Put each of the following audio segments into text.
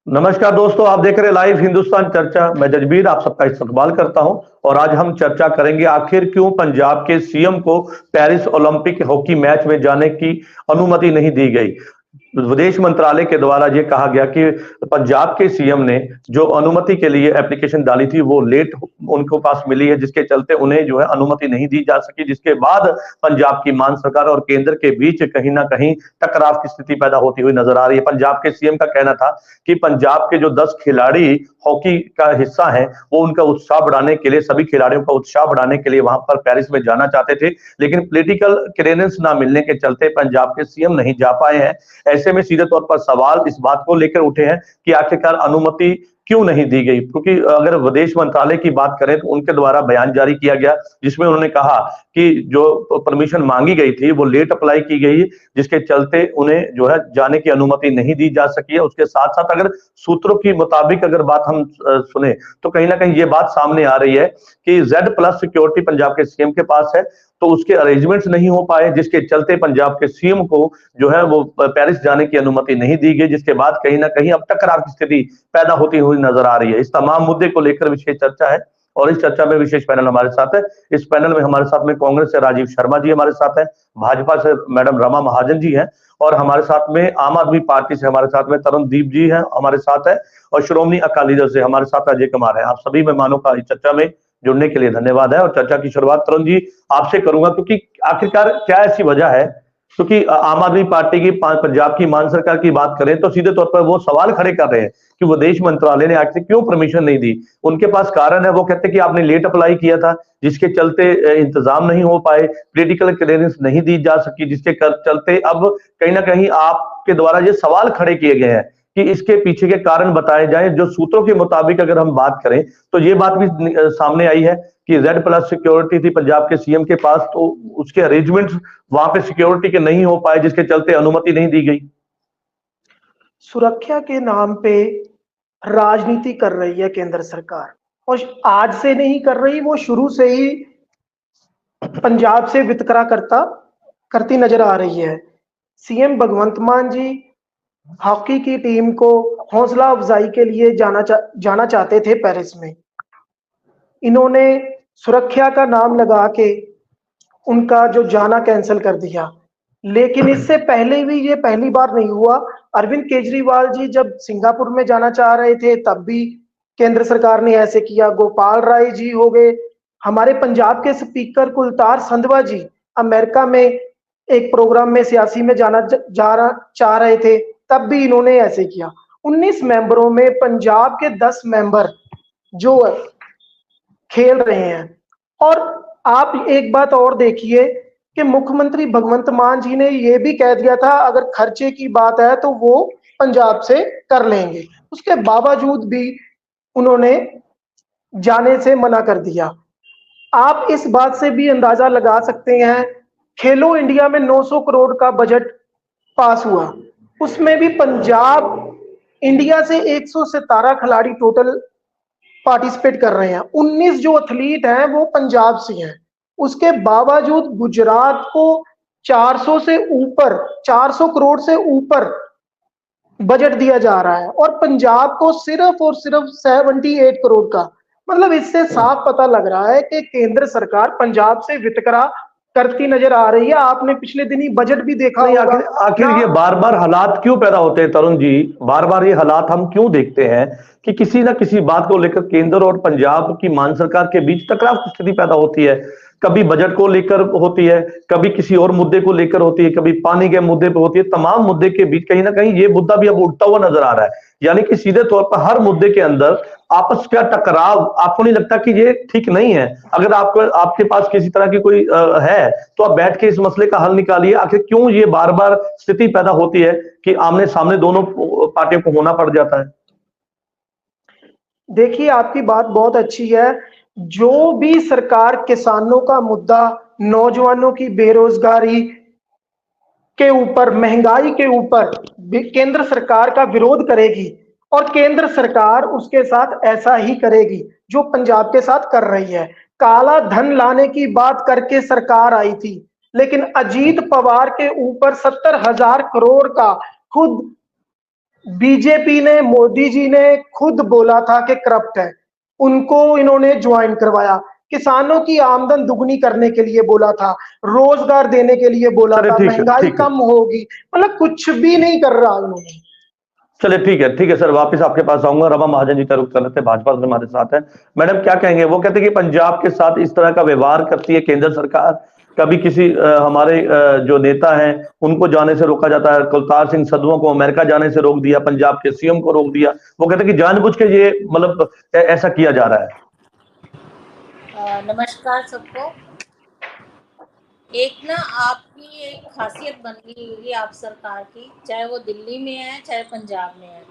नमस्कार दोस्तों, आप देख रहे हैं लाइव हिंदुस्तान चर्चा। मैं जजबीर आप सबका इस्तकबाल करता हूं और आज हम चर्चा करेंगे आखिर क्यों पंजाब के सीएम को पेरिस ओलंपिक हॉकी मैच में जाने की अनुमति नहीं दी गई। विदेश मंत्रालय के द्वारा ये कहा गया कि पंजाब के सीएम ने जो अनुमति के लिए एप्लीकेशन डाली थी वो लेट उनको पास मिली है, जिसके चलते उन्हें जो है अनुमति नहीं दी जा सकी, जिसके बाद पंजाब की मान सरकार और केंद्र के बीच कहीं ना कहीं टकराव की स्थिति पैदा होती हुई नजर आ रही है। पंजाब के सीएम का कहना था कि पंजाब के जो 10 खिलाड़ी हॉकी का हिस्सा हैं वो उनका उत्साह बढ़ाने के लिए, सभी खिलाड़ियों का उत्साह बढ़ाने के लिए वहां पर पेरिस में जाना चाहते थे, लेकिन पॉलिटिकल क्लियरेंस ना मिलने के चलते पंजाब के सीएम नहीं जा पाए हैं। ऐसे में सीधे तौर पर सवाल इस बात को लेकर उठे हैं कि आखिरकार अनुमति क्यों नहीं दी गई, क्योंकि अगर विदेश मंत्रालय की बात करें तो उनके द्वारा बयान जारी किया गया जिसमें उन्होंने कहा कि जो परमिशन मांगी गई थी वो लेट अप्लाई की गई, जिसके चलते उन्हें जो है जाने की अनुमति नहीं दी जा सकी है। उसके साथ साथ अगर सूत्रों की मुताबिक अगर बात हम सुने तो कहीं ना कहीं ये बात सामने आ रही है कि Z+ सिक्योरिटी पंजाब के सीएम के पास है, तो उसके अरेंजमेंट्स नहीं हो पाए, जिसके चलते पंजाब के सीएम को जो है वो पेरिस जाने की अनुमति नहीं दी गई, जिसके बाद कहीं ना कहीं अब टकराव की स्थिति पैदा होती हुई नजर आ रही है। इस तमाम मुद्दे को लेकर विशेष चर्चा है और इस चर्चा में विशेष पैनल हमारे साथ है। इस पैनल में हमारे साथ में कांग्रेस से राजीव शर्मा जी हमारे साथ है, भाजपा से मैडम रमा महाजन जी हैं और हमारे साथ में आम आदमी पार्टी से हमारे साथ में तरुणदीप जी हैं हमारे साथ है, और श्रोमणी अकाली दल से हमारे साथ अजय कुमार है। आप सभी मेहमानों का इस चर्चा में जुड़ने के लिए धन्यवाद है और चर्चा की शुरुआत तरुण जी आपसे करूंगा, क्योंकि आखिरकार क्या ऐसी वजह है, क्योंकि आम आदमी पार्टी की पंजाब की मान सरकार की बात करें तो सीधे तौर पर वो सवाल खड़े कर रहे हैं कि विदेश मंत्रालय ने आखिर क्यों परमिशन नहीं दी। उनके पास कारण है, वो कहते हैं कि आपने लेट अप्लाई किया था जिसके चलते इंतजाम नहीं हो पाए, पॉलिटिकल क्लियरेंस नहीं दी जा सकी, जिसके चलते अब कहीं ना कहीं आपके द्वारा ये सवाल खड़े किए गए हैं कि इसके पीछे के कारण बताए जाएं। जो सूत्रों के मुताबिक अगर हम बात करें तो ये बात भी सामने आई है कि Z+ सिक्योरिटी थी पंजाब के सीएम के पास, तो उसके अरेंजमेंट्स वहां पे सिक्योरिटी के नहीं हो पाए, जिसके चलते अनुमति नहीं दी गई। सुरक्षा के नाम पे राजनीति कर रही है केंद्र सरकार, और आज से नहीं कर रही, वो शुरू से ही पंजाब से वितकरा करती नजर आ रही है। सीएम भगवंत मान जी हॉकी की टीम को हौसला अफजाई के लिए जाना चाहते थे पेरिस में। इन्होंने सुरक्षा का नाम लगा के उनका जो जाना कैंसिल कर दिया, लेकिन इससे पहले भी ये पहली बार नहीं हुआ। अरविंद केजरीवाल जी जब सिंगापुर में जाना चाह रहे थे तब भी केंद्र सरकार ने ऐसे किया। गोपाल राय जी हो गए, हमारे पंजाब के स्पीकर कुलतार संधवा जी अमेरिका में एक प्रोग्राम में सियासी में जाना चाह रहे थे, तब भी इन्होंने ऐसे किया। 19 मेंबरों में पंजाब के 10 मेंबर जो खेल रहे हैं। और आप एक बात और देखिए कि मुख्यमंत्री भगवंत मान जी ने यह भी कह दिया था अगर खर्चे की बात है तो वो पंजाब से कर लेंगे, उसके बावजूद भी उन्होंने जाने से मना कर दिया। आप इस बात से भी अंदाजा लगा सकते हैं, खेलो इंडिया में 900 करोड़ का बजट पास हुआ, उसमें भी पंजाब इंडिया से 117 खिलाड़ी टोटल पार्टिसिपेट कर रहे हैं। 19 जो एथलीट हैं वो पंजाब से हैं, उसके बावजूद गुजरात को 400 करोड़ से ऊपर बजट दिया जा रहा है और पंजाब को सिर्फ और सिर्फ 78 करोड़ का। मतलब इससे साफ पता लग रहा है कि केंद्र सरकार पंजाब से वितकरा करती नजर आ रही है। आपने पिछले दिन ही बजट भी देखा होगा। आखिर ये बार बार हालात क्यों पैदा होते हैं तरुण जी, बार बार ये हालात हम क्यों देखते हैं कि किसी ना किसी बात को लेकर केंद्र और पंजाब की मान सरकार के बीच टकराव की स्थिति पैदा होती है। कभी बजट को लेकर होती है, कभी किसी और मुद्दे को लेकर होती है, कभी पानी के मुद्दे पर होती है। तमाम मुद्दे के बीच कहीं ना कहीं ये मुद्दा भी अब उठता हुआ नजर आ रहा है, यानी कि सीधे तौर पर हर मुद्दे के अंदर आपस का टकराव। आपको नहीं लगता कि ये ठीक नहीं है? अगर आपके पास किसी तरह की कोई है तो आप बैठ के इस मसले का हल निकालिए। आखिर क्यों ये बार बार स्थिति पैदा होती है कि आमने सामने दोनों पार्टियों को होना पड़ जाता है? देखिए, आपकी बात बहुत अच्छी है। जो भी सरकार किसानों का मुद्दा, नौजवानों की बेरोजगारी के ऊपर, महंगाई के ऊपर केंद्र सरकार का विरोध करेगी और केंद्र सरकार उसके साथ ऐसा ही करेगी जो पंजाब के साथ कर रही है। काला धन लाने की बात करके सरकार आई थी, लेकिन अजीत पवार के ऊपर 70,000 करोड़ का खुद बीजेपी ने, मोदी जी ने खुद बोला था कि करप्ट है, उनको इन्होंने ज्वाइन करवाया। किसानों की आमदन दुगनी करने के लिए बोला था, रोजगार देने के लिए बोला चलिए था, ठीक है, महंगाई ठीक है। कम होगी, मतलब कुछ भी नहीं कर रहा इन्होंने। चलिए ठीक है सर, वापस आपके पास आऊंगा। रमा महाजन जी का रुख कर लेते हैं, भाजपा से हमारे साथ है। मैडम क्या कहेंगे? वो कहते हैं कि पंजाब के साथ इस तरह का व्यवहार करती है केंद्र सरकार। कभी किसी हमारे जो नेता हैं उनको जाने से रोका जाता है। कुलतार सिंह संधवा को अमेरिका जाने से रोक दिया, पंजाब के सीएम को रोक दिया। वो कहते हैं कि जानबूझ के ये मतलब ऐसा किया जा रहा है। नमस्कार सबको। एक ना आपकी एक खासियत बन गई होगी आप सरकार की, चाहे वो दिल्ली में है चाहे पंजाब में है,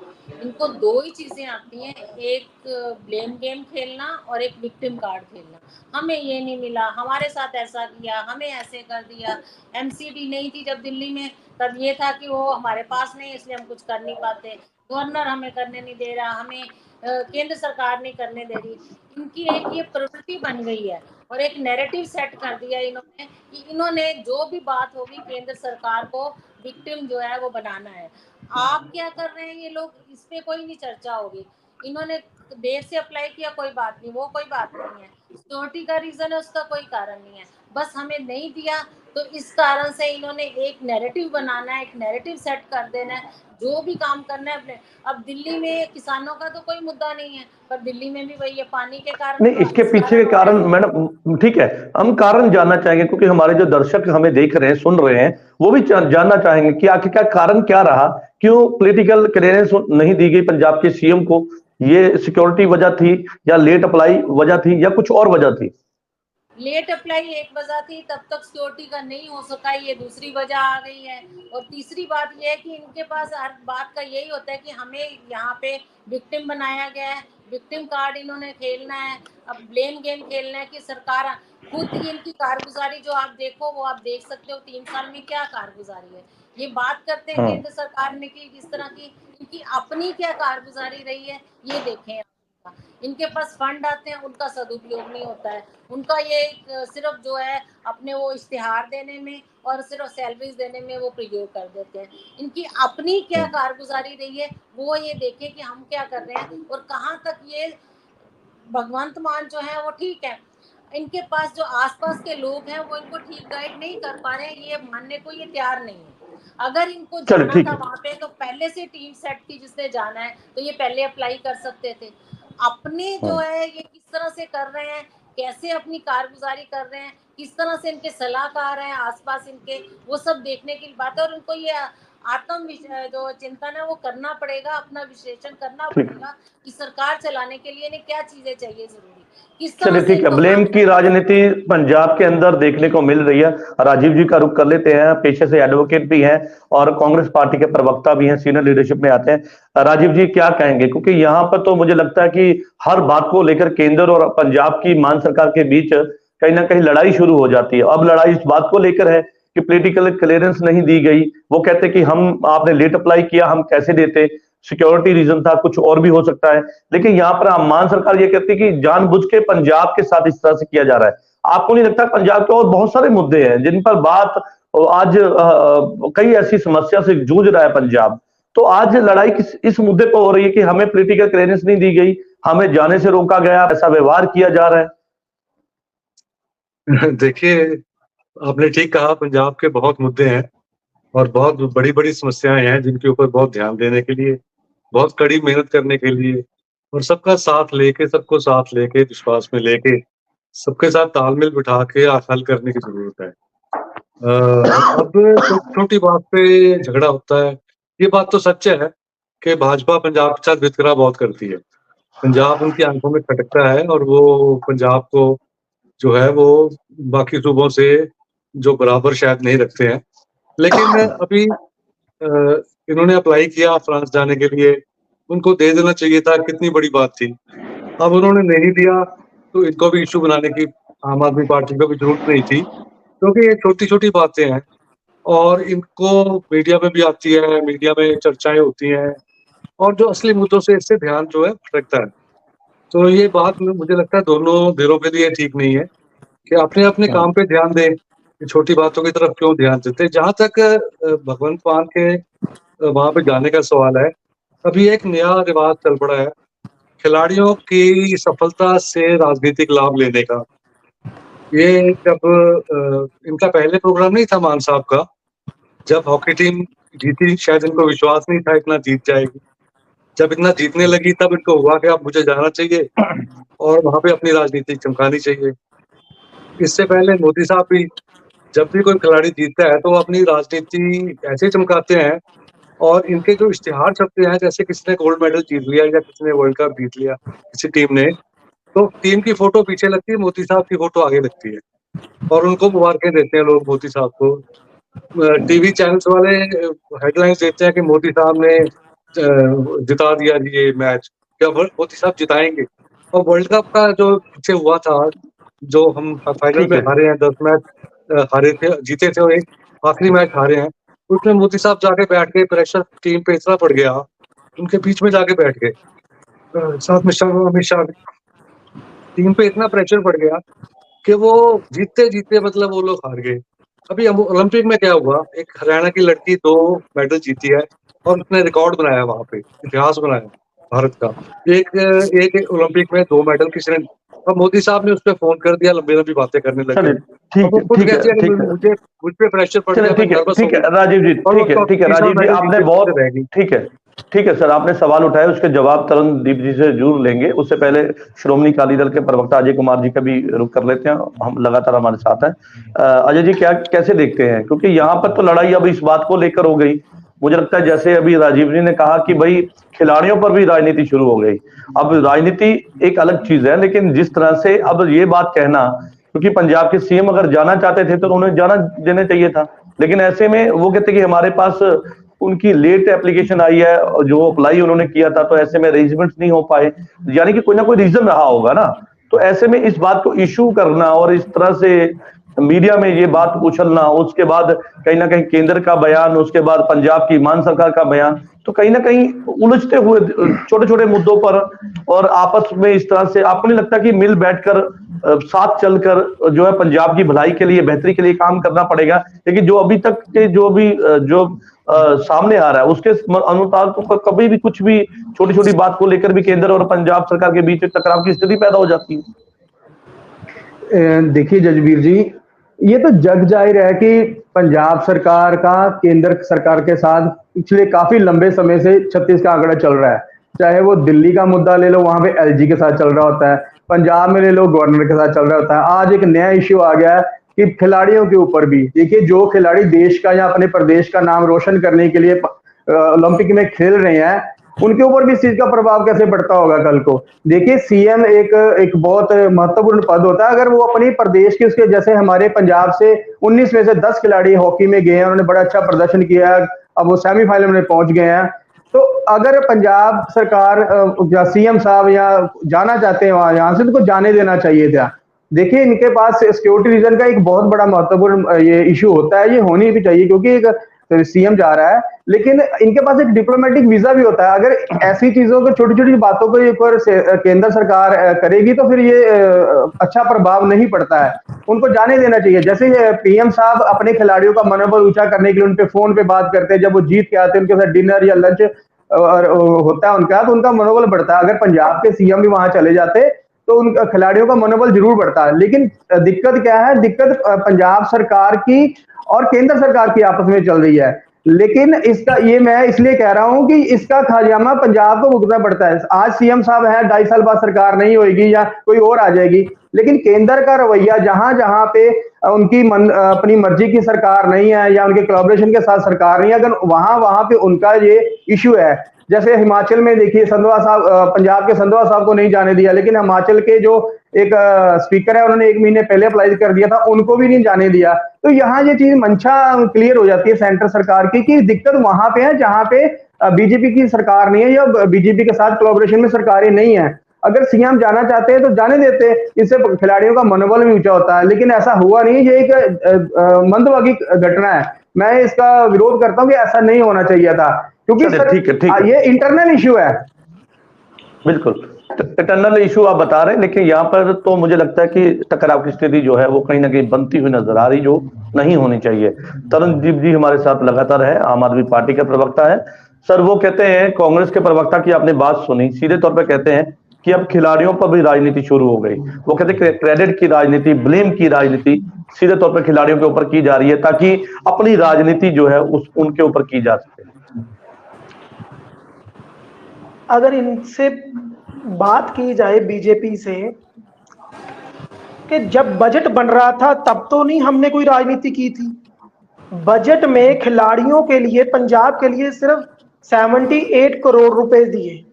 इनको दो ही चीजें आती हैं, एक ब्लेम गेम खेलना और एक विक्टिम कार्ड खेलना। हमें ये नहीं मिला, हमारे साथ ऐसा किया, हमें ऐसे कर दिया। एमसीडी नहीं थी जब दिल्ली में, तब ये था कि वो हमारे पास नहीं इसलिए हम कुछ कर नहीं पाते, गवर्नर हमें करने नहीं दे रहा, हमें केंद्र सरकार नहीं करने दे रही। इनकी एक ये प्रवृत्ति बन गई है और एक नैरेटिव सेट कर दिया इन्होंने कि इन्होंने जो भी बात होगी केंद्र सरकार को विक्टिम जो है वो बनाना है। आप क्या कर रहे हैं ये लोग, इस पे कोई नहीं चर्चा होगी। इन्होंने देर से अप्लाई किया, कोई बात नहीं, वो कोई बात नहीं है। सिक्योरिटी का रीजन है, उसका कोई कारण नहीं है, बस हमें नहीं दिया। तो इस कारण से इन्होंने एक नैरेटिव बनाना है, एक नैरेटिव सेट कर देना है, जो भी काम करना है अपने। अब दिल्ली में किसानों का तो कोई मुद्दा नहीं है, पर दिल्ली में भी वही है, पानी के कारण नहीं, इसके पीछे के हो रहा कारण है। मैडम ठीक है, हम कारण जानना चाहेंगे क्योंकि हमारे जो दर्शक हमें देख रहे हैं, सुन रहे हैं, वो भी जानना चाहेंगे कि आखिरकार कारण क्या रहा। क्यों पॉलिटिकल क्लियरेंस नहीं दी गई पंजाब के सीएम को? ये सिक्योरिटी वजह थी या लेट अप्लाई वजह थी या कुछ और वजह थी? लेट अप्लाई एक वजह थी, तब तक सिक्योरिटी का नहीं हो सका, ये दूसरी वजह आ गई है। और तीसरी बात ये है कि इनके पास हर बात का यही होता है कि हमें यहाँ पे विक्टिम बनाया गया है, विक्टिम कार्ड इन्होंने खेलना है, अब ब्लेम गेम खेलना है कि सरकार खुद इनकी कारगुजारी जो आप देखो वो आप देख सकते हो 3 साल में क्या कारगुजारी है। ये बात करते हैं हाँ। केंद्र सरकार ने कि किस तरह की इनकी अपनी क्या कारगुजारी रही है, ये देखें। इनके पास फंड आते हैं, उनका सदुपयोग नहीं होता है। उनका ये सिर्फ जो है अपने वो इश्तिहार देने में और सिर्फ सैलरीज देने में वो प्रयोग कर देते हैं। इनकी अपनी क्या कारगुजारी रही है वो ये देखें कि हम क्या कर रहे हैं और कहाँ तक ये भगवंत मान जो है वो ठीक है। इनके पास जो आसपास के लोग हैं वो इनको ठीक गाइड नहीं कर पा रहे हैं, ये मानने को ये तैयार नहीं है। अगर इनको चलो जाना ठीक था है। वहां पे तो पहले से टीम सेट थी, जिसने जाना है तो ये पहले अप्लाई कर सकते थे। अपने जो हाँ। है ये किस तरह से कर रहे हैं, कैसे अपनी कारगुजारी कर रहे हैं, किस तरह से इनके सलाहकार हैं आसपास इनके, वो सब देखने की बात है। और उनको ये आत्म जो चिंतन है वो करना पड़ेगा, अपना विश्लेषण करना ठीक। पड़ेगा कि सरकार चलाने के लिए इन्हें क्या चीजें चाहिए जरूरी, किस तरह चलिए से ठीक है, इनको ब्लेम काम की करना चाहिए। राजनीति पंजाब के अंदर देखने को मिल रही है। राजीव जी का रुख कर लेते हैं, पेशे से एडवोकेट भी हैं और कांग्रेस पार्टी के प्रवक्ता भी हैं, सीनियर लीडरशिप में आते हैं। राजीव जी क्या कहेंगे? क्योंकि यहाँ पर तो मुझे लगता है कि हर बात को लेकर केंद्र और पंजाब की मान सरकार के बीच कहीं ना कहीं लड़ाई शुरू हो जाती है। अब लड़ाई इस बात को लेकर है कि पॉलिटिकल क्लियरेंस नहीं दी गई। वो कहते कि हम आपने लेट अप्लाई किया, हम कैसे देते, सिक्योरिटी रीजन था, कुछ और भी हो सकता है। लेकिन यहाँ पर अम्मान सरकार ये कहती है कि जानबूझ के पंजाब के साथ इस तरह से किया जा रहा है। आपको नहीं लगता पंजाब के और बहुत सारे मुद्दे हैं जिन पर बात आज कई ऐसी समस्या से जूझ रहा है पंजाब? तो आज लड़ाई किस इस मुद्दे पर हो रही है कि हमें पॉलिटिकल क्लियरेंस नहीं दी गई, हमें जाने से रोका गया, ऐसा व्यवहार किया जा रहा है। देखिए, आपने ठीक कहा, पंजाब के बहुत मुद्दे हैं और बहुत बड़ी बड़ी समस्याएं हैं जिनके ऊपर बहुत ध्यान देने के लिए, बहुत कड़ी मेहनत करने के लिए और सबका साथ लेके, सबको साथ लेके, विश्वास में लेके, सबके साथ तालमेल बिठा के हल करने की जरूरत है। अब छोटी बात पे झगड़ा होता है, ये बात तो सच है कि भाजपा पंजाब के साथ वितकरा बहुत करती है। पंजाब उनकी आंखों में खटकता है और वो पंजाब को जो है वो बाकी सूबों से जो बराबर शायद नहीं रखते हैं। लेकिन अभी इन्होंने अप्लाई किया फ्रांस जाने के लिए, उनको दे देना चाहिए था, कितनी बड़ी बात थी। अब उन्होंने नहीं दिया तो इनको भी इशू बनाने की आम आदमी पार्टी को भी जरूरत नहीं थी, क्योंकि ये छोटी-छोटी बातें हैं और इनको मीडिया में भी आती है, मीडिया में चर्चाएँ होती हैं और जो असली मुद्दों से इससे ध्यान जो है भटकता है। तो ये बात मुझे लगता है दोनों धिरों के लिए ठीक नहीं है कि अपने-अपने काम पे ध्यान दें, ये छोटी बातों की तरफ क्यों ध्यान देते हैं। जहाँ तक भगवंत मान के वहाँ पे जाने का सवाल है, अभी एक नया रिवाज चल पड़ा है खिलाड़ियों की सफलता से राजनीतिक लाभ लेने का। ये जब इनका पहले प्रोग्राम नहीं था मान साहब का, जब हॉकी टीम जीती शायद इनको विश्वास नहीं था इतना जीत जाएगी। जब इतना जीतने लगी तब इनको हुआ कि अब मुझे जाना चाहिए और वहां पे अपनी राजनीति चमकानी चाहिए। इससे पहले मोदी साहब भी जब भी कोई खिलाड़ी जीतता है तो वो अपनी राजनीति ऐसे चमकाते हैं और इनके जो इश्तिहार छपते हैं, जैसे किसी ने गोल्ड मेडल जीत लिया या किसी ने वर्ल्ड कप जीत लिया किसी टीम ने, तो टीम की फोटो पीछे लगती है, मोदी साहब की फोटो आगे लगती है और उनको मुबारकें देते हैं लोग मोदी साहब को। टीवी चैनल्स वाले हेडलाइंस देते हैं कि मोदी साहब ने जिता दिया जी ये मैच, क्या मोदी साहब जिताएंगे। और वर्ल्ड कप का जो पीछे हुआ था, जो हम फाइनल ठीक में है। हारे हैं, 10 मैच हारे थे, जीते थे और एक आखिरी मैच हारे हैं, उसमें मोदी साहब जाके बैठ के प्रेशर टीम पे इतना पड़ गया, उनके बीच में जाके बैठ गए, साथ में अमित शाह, टीम पे इतना प्रेशर पड़ गया कि वो जीतते जीतते मतलब वो लोग हार गए। अभी ओलंपिक में क्या हुआ, एक हरियाणा की लड़की 2 मेडल जीती है और उसने रिकॉर्ड बनाया, वहां पे इतिहास बनाया भारत का। एक एक ओलंपिक में 2 मेडल किसी ने, और मोदी साहब ने उस पर फोन कर दिया, लंबी लंबी बातें करने लग चलिए गए। ठीक अब वो है, खुद ठीक है, कहती है कि ठीक है। मुझ पे प्रेशर पड़ चलिए गया, मैं ठीक है, नर्वस हो ठीक है गई राजीव जी, और वो ठीक है, ठीक है तीसरा राजीव जी, मेडल आपने जीतते बहुत, जीतते रह गई। ठीक है सर, आपने सवाल उठाया, उसके जवाब तरनदीप जी से जरूर लेंगे। उससे पहले श्रोमणी अकाली दल के प्रवक्ता अजय कुमार जी का भी रुख कर लेते हैं, हम लगातार हमारे साथ हैं। अजय जी, क्या कैसे देखते हैं, क्योंकि यहाँ पर तो लड़ाई अब इस बात को लेकर हो गई, मुझे लगता है जैसे अभी राजीव जी ने कहा कि भाई खिलाड़ियों पर भी राजनीति शुरू हो गई। अब राजनीति एक अलग चीज है, लेकिन जिस तरह से अब ये बात कहना, क्योंकि पंजाब के सीएम अगर जाना चाहते थे तो उन्हें जाना देना चाहिए था, लेकिन ऐसे में वो कहते कि हमारे पास उनकी लेट एप्लीकेशन आई है, जो अप्लाई उन्होंने किया था, तो ऐसे में अरेंजमेंट नहीं हो पाए, यानी कि कोई ना कोई रीजन रहा होगा ना। तो ऐसे में इस बात को इशू करना और इस तरह से मीडिया में ये बात उछलना, उसके बाद कहीं ना कहीं केंद्र का बयान, उसके बाद पंजाब की मान सरकार का बयान, तो कहीं ना कहीं उलझते हुए छोटे छोटे मुद्दों पर और आपस में इस तरह से आपको नहीं लगता कि मिल बैठकर साथ चलकर जो है पंजाब की भलाई के लिए, बेहतरी के लिए काम करना पड़ेगा? लेकिन जो अभी तक के जो भी जो सामने आ रहा है उसके अनुसार तो कभी भी कुछ भी छोटी छोटी बात को लेकर भी केंद्र और पंजाब सरकार के बीच टकराव की स्थिति पैदा हो जाती है। देखिए जजबीर जी, ये तो जग जाहिर है कि पंजाब सरकार का केंद्र सरकार के साथ पिछले काफी लंबे समय से 36 का आंकड़ा चल रहा है। चाहे वो दिल्ली का मुद्दा ले लो, वहां पे एलजी के साथ चल रहा होता है, पंजाब में ले लो गवर्नर के साथ चल रहा होता है। आज एक नया इश्यू आ गया है कि खिलाड़ियों के ऊपर भी, देखिए जो खिलाड़ी देश का या अपने प्रदेश का नाम रोशन करने के लिए ओलंपिक में खेल रहे हैं, उनके ऊपर भी इस चीज का प्रभाव कैसे पड़ता होगा कल को। देखिए सीएम एक बहुत महत्वपूर्ण पद होता है, अगर वो अपनी प्रदेश के, उसके जैसे हमारे पंजाब से 19 में से 10 खिलाड़ी हॉकी में गए हैं, उन्होंने बड़ा अच्छा प्रदर्शन किया है, अब वो सेमीफाइनल में पहुंच गए हैं। तो अगर पंजाब सरकार या सीएम साहब या जाना चाहते हैं वहां, यहाँ से उनको जाने देना चाहिए था। देखिए इनके पास सिक्योरिटी रीजन का एक बहुत बड़ा महत्वपूर्ण ये इशू होता है, ये होनी भी चाहिए क्योंकि एक सीएम जा रहा है, लेकिन इनके पास एक डिप्लोमेटिक वीजा भी होता है। अगर ऐसी चीजों को, छोटी छोटी बातों को ऊपर केंद्र सरकार करेगी तो फिर ये अच्छा प्रभाव नहीं पड़ता है, उनको जाने देना चाहिए। जैसे पीएम साहब अपने खिलाड़ियों का मनोबल ऊंचा करने के लिए उनपे फोन पे बात करते हैं, जब वो जीत के आते हैं उनके साथ डिनर या लंच होता है उनका, तो उनका मनोबल बढ़ता है। अगर पंजाब के सीएम भी वहां चले जाते तो उन खिलाड़ियों का मनोबल जरूर बढ़ता है। लेकिन दिक्कत क्या है, दिक्कत पंजाब सरकार की और केंद्र सरकार की आपस में चल रही है। लेकिन इसका, ये मैं इसलिए कह रहा हूं कि इसका खाजामा पंजाब को भुगतना पड़ता है। आज सीएम साहब है, 2.5 साल बाद सरकार नहीं होगी या कोई और आ जाएगी, लेकिन केंद्र का रवैया जहां जहां पे उनकी अपनी मर्जी की सरकार नहीं है या उनके कोलैबोरेशन के साथ सरकार नहीं है, अगर वहां पे उनका ये इश्यू है। जैसे हिमाचल में देखिए संधवा साहब, पंजाब के संधवा साहब को नहीं जाने दिया, लेकिन हिमाचल के जो एक स्पीकर है उन्होंने 1 महीने पहले अप्लाई कर दिया था, उनको भी नहीं जाने दिया। तो यहाँ ये चीज मंशा क्लियर हो जाती है सेंटर सरकार की कि दिक्कत वहां पे है जहां पे बीजेपी की सरकार नहीं है या बीजेपी के साथ कोलैबोरेशन में सरकारें नहीं है। अगर सीएम जाना चाहते हैं तो जाने देते, इससे खिलाड़ियों का मनोबल भी ऊंचा होता है, लेकिन ऐसा हुआ नहीं। ये एक मंदभागी घटना है, मैं इसका विरोध करता हूँ कि ऐसा नहीं होना चाहिए था, क्योंकि ठीक है। ये इंटरनल इश्यू है। बिल्कुल इंटरनल इशू आप बता रहे हैं, लेकिन यहाँ पर तो मुझे लगता है कि टकराव की स्थिति जो है वो कहीं ना कहीं बनती हुई नजर आ रही, जो नहीं होनी चाहिए। तरनदीप जी हमारे साथ लगातार है, आम आदमी पार्टी के प्रवक्ता है। सर वो कहते हैं, कांग्रेस के प्रवक्ता की आपने बात सुनी, सीधे तौर पे कहते हैं कि अब खिलाड़ियों पर भी राजनीति शुरू हो गई। वो कहते हैं क्रेडिट की राजनीति, ब्लेम की राजनीति सीधे तौर पर खिलाड़ियों के ऊपर की जा रही है ताकि अपनी राजनीति जो है उस उनके ऊपर की जा सके। अगर इनसे बात की जाए बीजेपी से कि जब बजट बन रहा था तब तो नहीं हमने कोई राजनीति की थी। बजट में खिलाड़ियों के लिए, पंजाब के लिए सिर्फ 78 करोड़ रुपए दिए।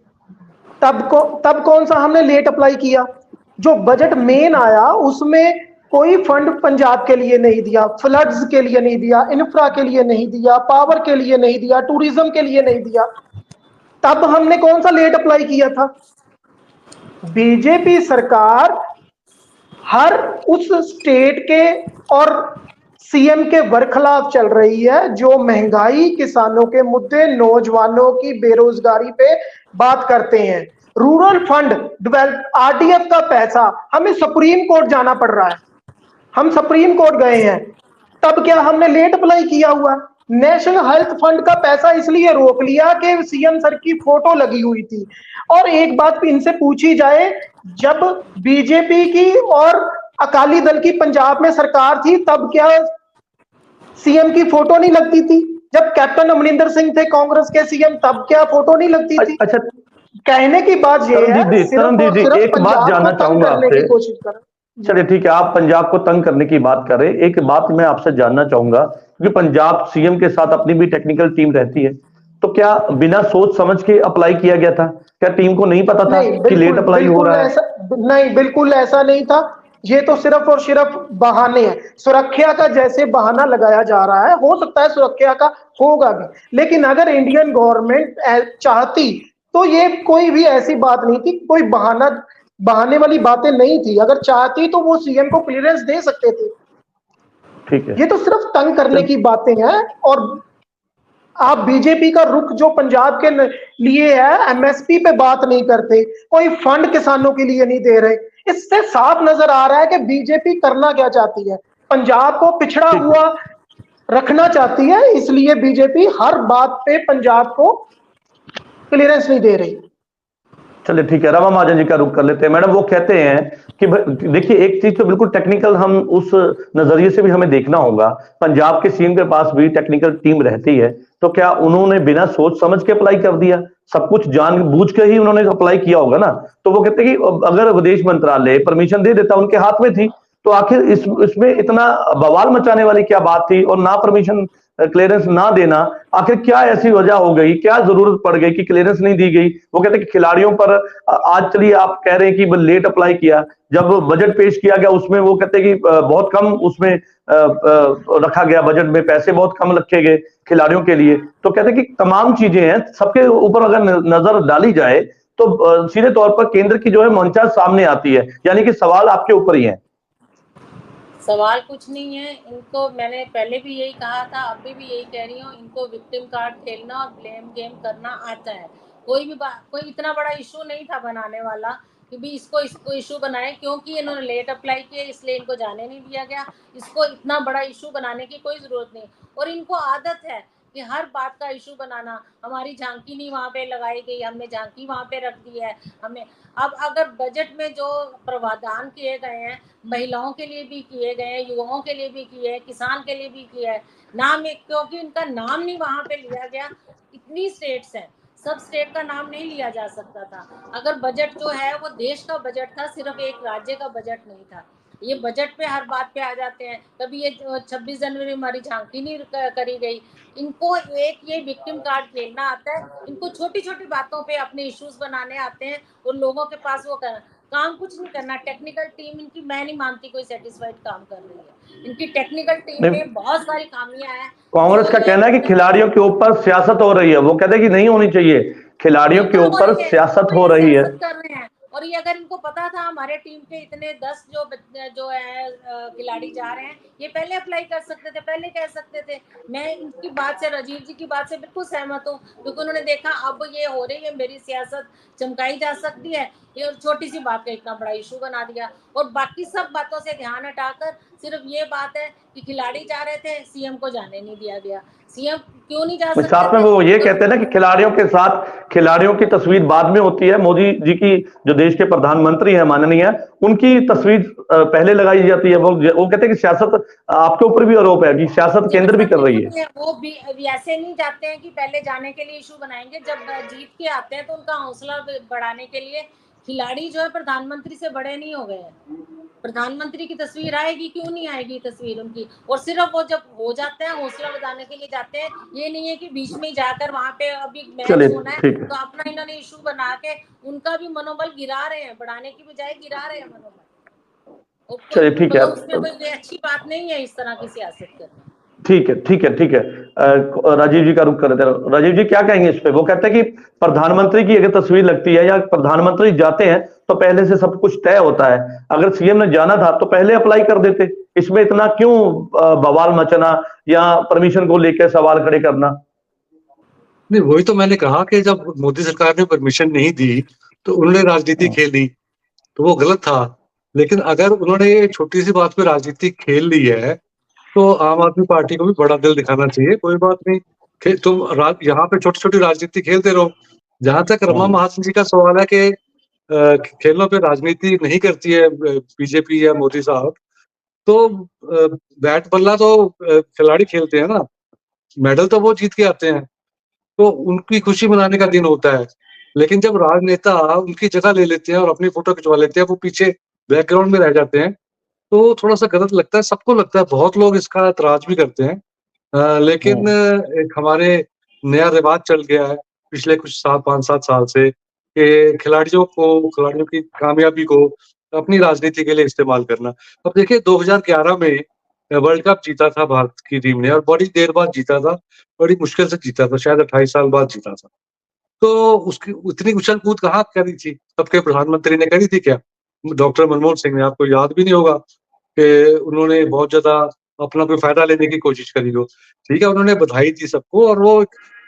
तब कौन सा हमने लेट अप्लाई किया? जो बजट मेन आया उसमें कोई फंड पंजाब के लिए नहीं दिया, फ्लड्स के लिए नहीं दिया, इंफ्रा के लिए नहीं दिया, पावर के लिए नहीं दिया, टूरिज्म के लिए नहीं दिया। तब हमने कौन सा लेट अप्लाई किया था? बीजेपी सरकार हर उस स्टेट के और सीएम के बरखिलाफ चल रही है जो महंगाई, किसानों के मुद्दे, नौजवानों की बेरोजगारी पे बात करते हैं। रूरल फंड डेवलप, आरडीएफ का पैसा, हमें सुप्रीम कोर्ट जाना पड़ रहा है। हम सुप्रीम कोर्ट गए हैं, तब क्या हमने लेट अप्लाई किया हुआ? नेशनल हेल्थ फंड का पैसा इसलिए रोक लिया कि सीएम सर की फोटो लगी हुई थी। और एक बात इनसे पूछी जाए, जब बीजेपी की और अकाली दल की पंजाब में सरकार थी तब क्या सीएम की फोटो नहीं लगती थी? जब कैप्टन अमरिंदर सिंह थे कांग्रेस के सीएम तब क्या फोटो नहीं लगती थी? अच्छा, कहने की बात ये है, तरन दीदी एक बात जानना चाहूंगा आपसे। कोशिश कर। चलिए ठीक है, आप पंजाब को तंग करने की बात कर रहे हैं, एक बात मैं आपसे जानना चाहूंगा क्योंकि पंजाब सीएम के साथ अपनी भी टेक्निकल टीम रहती है, तो क्या बिना सोच समझ के अप्लाई किया गया था? क्या टीम को नहीं पता था कि लेट अप्लाई हो रहा है? नहीं, बिल्कुल ऐसा नहीं था। ये तो सिर्फ और सिर्फ बहाने हैं। सुरक्षा का जैसे बहाना लगाया जा रहा है, हो सकता है सुरक्षा का होगा भी, लेकिन अगर इंडियन गवर्नमेंट चाहती तो ये कोई भी ऐसी बात नहीं थी, कोई बहाने वाली बातें नहीं थी। अगर चाहती तो वो सीएम को क्लियरेंस दे सकते थे। ठीक है, ये तो सिर्फ तंग करने की बातें हैं। और आप बीजेपी का रुख जो पंजाब के लिए है, एमएसपी पे बात नहीं करते, कोई फंड किसानों के लिए नहीं दे रहे। इससे साफ नजर आ रहा है कि बीजेपी करना क्या चाहती है, पंजाब को पिछड़ा हुआ रखना चाहती है। इसलिए बीजेपी हर बात पे पंजाब को क्लियरेंस नहीं दे रही। चलिए ठीक है, रमा महाजन जी का रुख कर लेते हैं। मैडम वो कहते हैं कि देखिए एक चीज तो बिल्कुल टेक्निकल, हम उस नजरिए से भी हमें देखना होगा। पंजाब के सीएम के पास भी टेक्निकल टीम रहती है, तो क्या उन्होंने बिना सोच समझ के अप्लाई कर दिया? सब कुछ जानबूझ के ही उन्होंने अप्लाई किया होगा ना। तो वो कहते हैं कि अगर विदेश मंत्रालय परमिशन दे देता, उनके हाथ में थी, तो आखिर इसमें इतना बवाल मचाने वाली क्या बात थी? और ना परमिशन, क्लियरेंस ना देना, आखिर क्या ऐसी वजह हो गई, क्या जरूरत पड़ गई कि क्लियरेंस नहीं दी गई? वो कहते हैं कि खिलाड़ियों पर आज, चलिए आप कह रहे हैं कि लेट अप्लाई किया, जब बजट पेश किया गया उसमें वो कहते हैं कि बहुत कम उसमें रखा गया, बजट में पैसे बहुत कम रखे गए खिलाड़ियों के लिए। तो कहते हैं कि तमाम चीजें हैं, सबके ऊपर अगर नजर डाली जाए तो सीधे तौर पर केंद्र की जो है मंशा सामने आती है, यानी कि सवाल आपके ऊपर ही है। सवाल कुछ नहीं है। इनको मैंने पहले भी यही कहा था, अभी भी यही कह रही हूँ, इनको विक्टिम कार्ड खेलना और ब्लेम गेम करना आता है। कोई इतना बड़ा इशू नहीं था बनाने वाला कि भी इसको इशू बनाए, क्योंकि इन्होंने लेट अप्लाई किया इसलिए इनको जाने नहीं दिया गया। इसको इतना बड़ा इशू बनाने की कोई जरूरत नहीं। और इनको आदत है कि हर बात का इशू बनाना। हमारी झांकी नहीं वहाँ पे लगाई गई, हमने झांकी वहाँ पे रख दी है। हमें अब अगर बजट में जो प्रावधान किए गए हैं, महिलाओं के लिए भी किए गए हैं, युवाओं के लिए भी किए हैं, किसान के लिए भी किया है, नाम एक, क्योंकि उनका नाम नहीं वहाँ पे लिया गया। इतनी स्टेट्स हैं, सब स्टेट का नाम नहीं लिया जा सकता था। अगर बजट जो है वो देश का बजट था, सिर्फ एक राज्य का बजट नहीं था। ये बजट पे हर बात पे आ जाते हैं। कभी ये 26 जनवरी हमारी झांकी नहीं करी गई। इनको एक ये विक्टिम कार्ड खेलना आता है। इनको छोटी छोटी बातों पे अपने इश्यूज बनाने आते हैं और लोगों के पास वो काम कुछ नहीं करना। टेक्निकल टीम इनकी, मैं नहीं मानती कोई सेटिस्फाइड काम कर रही है। इनकी टेक्निकल टीम में बहुत सारी खामियां हैं। कांग्रेस का कहना है कि खिलाड़ियों के ऊपर सियासत हो रही है। वो कहते हैं कि नहीं होनी चाहिए, खिलाड़ियों के ऊपर सियासत हो रही है। कर रहे हैं। और ये अगर इनको पता था हमारे टीम के इतने 10 जो है खिलाड़ी जा रहे हैं, ये पहले अप्लाई कर सकते थे, पहले कह सकते थे। मैं इनकी बात से, राजीव जी की बात से बिल्कुल सहमत हूँ, क्योंकि उन्होंने देखा अब ये हो रही है, मेरी सियासत चमकाई जा सकती है, ये छोटी सी बात का इतना बड़ा इशू बना दिया। और बाकी सब बातों से ध्यान हटाकर सिर्फ ये बात है कि खिलाड़ी जा रहे थे, सीएम को जाने नहीं दिया गया। सीएम क्यों नहीं जा सकते साथ में थे? वो ये कहते हैं ना कि खिलाड़ियों के साथ खिलाड़ियों की तस्वीर बाद में होती है। मोदी जी की जो देश के प्रधानमंत्री है माननीय, उनकी तस्वीर पहले लगाई जाती है। वो कहते हैं कि सियासत, आपके ऊपर भी आरोप है कि सियासत केंद्र भी कर रही है। वो भी ऐसे नहीं जाते हैं कि पहले जाने के लिए इशू बनाएंगे, जब जीत के आते हैं तो उनका हौसला बढ़ाने के लिए। खिलाड़ी जो है प्रधानमंत्री से बड़े नहीं हो गए हैं। प्रधानमंत्री की तस्वीर आएगी, क्यों नहीं आएगी तस्वीर उनकी? और सिर्फ वो जब हो जाते हैं हौसला बढ़ाने के लिए जाते हैं। ये नहीं है कि बीच में जाकर वहां पे अभी मैच होना है तो अपना इन्होंने इशू बना के उनका भी मनोबल गिरा रहे हैं, बढ़ाने की बजाय गिरा रहे हैं मनोबल। चलिए ठीक है, उसमें कोई अच्छी बात नहीं है इस तरह की सियासत करना। ठीक है, ठीक है, ठीक है। राजीव जी का रुख कर रहे थे। राजीव जी क्या कहेंगे इस पे? वो कहते हैं कि प्रधानमंत्री की अगर तस्वीर लगती है या प्रधानमंत्री जाते हैं तो पहले से सब कुछ तय होता है। अगर सीएम ने जाना था तो पहले अप्लाई कर देते। इसमें इतना क्यों बवाल मचना या परमिशन को लेकर सवाल खड़े करना? नहीं, वही तो मैंने कहा कि जब मोदी सरकार ने परमिशन नहीं दी तो उन्होंने राजनीति खेली, तो वो गलत था। लेकिन अगर उन्होंने ये छोटी सी बात पे राजनीति खेल ली है तो आम आदमी पार्टी को भी बड़ा दिल दिखाना चाहिए। कोई बात नहीं, तुम यहाँ पे छोटी छोटी राजनीति खेलते रहो। जहां तक रमा महाजन जी का सवाल है कि खेलों पे राजनीति नहीं करती है बीजेपी या मोदी साहब, तो बैट बल्ला तो खिलाड़ी खेलते हैं ना, मेडल तो वो जीत के आते हैं, तो उनकी खुशी मनाने का दिन होता है। लेकिन जब राजनेता उनकी जगह ले लेते हैं और अपनी फोटो खिंचवा लेते हैं, वो पीछे बैकग्राउंड में रह जाते हैं, तो थोड़ा सा गलत लगता है। सबको लगता है, बहुत लोग इसका एतराज भी करते हैं। लेकिन एक हमारे नया रिवाज चल गया है पिछले कुछ 5-7 साल से कि खिलाड़ियों की कामयाबी को अपनी राजनीति के लिए इस्तेमाल करना। अब देखिए 2011 में वर्ल्ड कप जीता था भारत की टीम ने, और बड़ी देर बाद जीता था, बड़ी मुश्किल से जीता था, शायद 28 साल बाद जीता था। तो उसकी उतनी उछल कूद कहाँ करी थी, सबके प्रधानमंत्री ने करी थी क्या? डॉक्टर मनमोहन सिंह ने, आपको याद भी नहीं होगा कि उन्होंने बहुत ज्यादा अपना कोई फायदा लेने की कोशिश करी हो। ठीक है, उन्होंने बधाई दी सबको और वो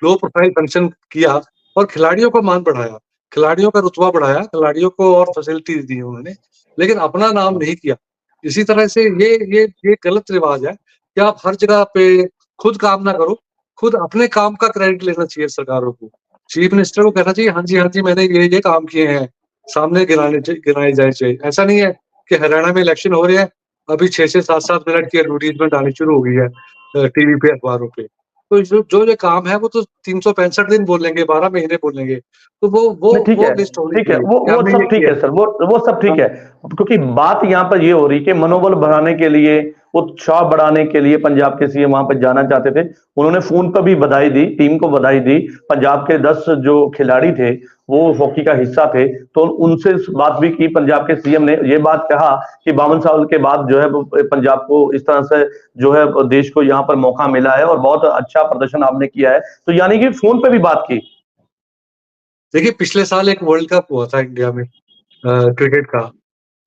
लो प्रोफाइल फंक्शन किया और खिलाड़ियों का मान बढ़ाया, खिलाड़ियों का रुतबा बढ़ाया, खिलाड़ियों को और फैसिलिटीज दी उन्होंने, लेकिन अपना नाम नहीं किया। इसी तरह से ये गलत रिवाज है कि आप हर जगह पे खुद काम ना करो, खुद अपने काम का क्रेडिट लेना चाहिए सरकारों को। चीफ मिनिस्टर को कहना चाहिए हाँ जी मैंने ये काम किए हैं, सामने गिनाए जाए चाहिए। ऐसा नहीं है कि हरियाणा में इलेक्शन हो रहे हैं, अभी 6 से 7 मिनट की एडवर्टीजमेंट आनी शुरू हो गई है टीवी पे, अखबारों पे। तो जो ये काम है वो तो 365 दिन बोलेंगे, 12 महीने बोलेंगे, तो वो लिस्ट होनी ठीक है, चाहिए। वो सब ठीक है सर, वो सब ठीक है। क्योंकि बात यहाँ पर ये हो रही कि मनोबल बढ़ाने के लिए, उत्साह बढ़ाने के लिए पंजाब के सीएम वहां पर जाना चाहते थे। उन्होंने फोन पर भी बधाई दी, टीम को बधाई दी। पंजाब के 10 जो खिलाड़ी थे वो हॉकी का हिस्सा थे, तो उनसे बात भी की। पंजाब के सीएम ने ये बात कहा कि 52 साल के बाद जो है पंजाब को इस तरह से जो है देश को यहाँ पर मौका मिला है और बहुत अच्छा प्रदर्शन आपने किया है। तो यानी कि फोन पे भी बात की। देखिए पिछले साल एक वर्ल्ड कप हुआ था इंडिया में क्रिकेट का,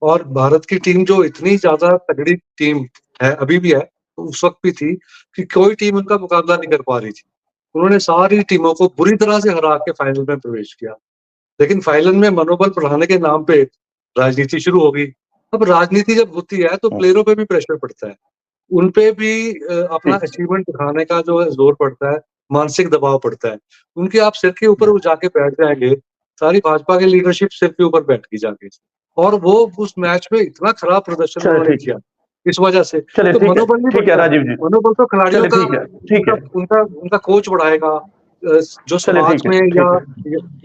और भारत की टीम जो इतनी ज्यादा तगड़ी टीम है, अभी भी है, तो उस वक्त भी थी कि कोई टीम उनका मुकाबला नहीं कर पा रही थी। उन्होंने सारी टीमों को बुरी तरह से हरा के फाइनल में प्रवेश किया। लेकिन फाइनल में मनोबल बढ़ाने के नाम पे राजनीति शुरू हो गई। अब राजनीति जब होती है तो प्लेयरों पे भी प्रेशर पड़ता है, उनपे भी अपना अचीवमेंट दिखाने का जो है जोर पड़ता है, मानसिक दबाव पड़ता है। उनके आप सिर के ऊपर वो जाके बैठ जाएंगे, सारी भाजपा की लीडरशिप सिर के ऊपर बैठ के जाके, और वो उस मैच में इतना खराब प्रदर्शन उन्होंने किया इस वजह से। तो मनोबल नहीं ठीक है राजीव जी, मनोबल तो खिलाड़ियों का उनका कोच बढ़ाएगा, जो समाज में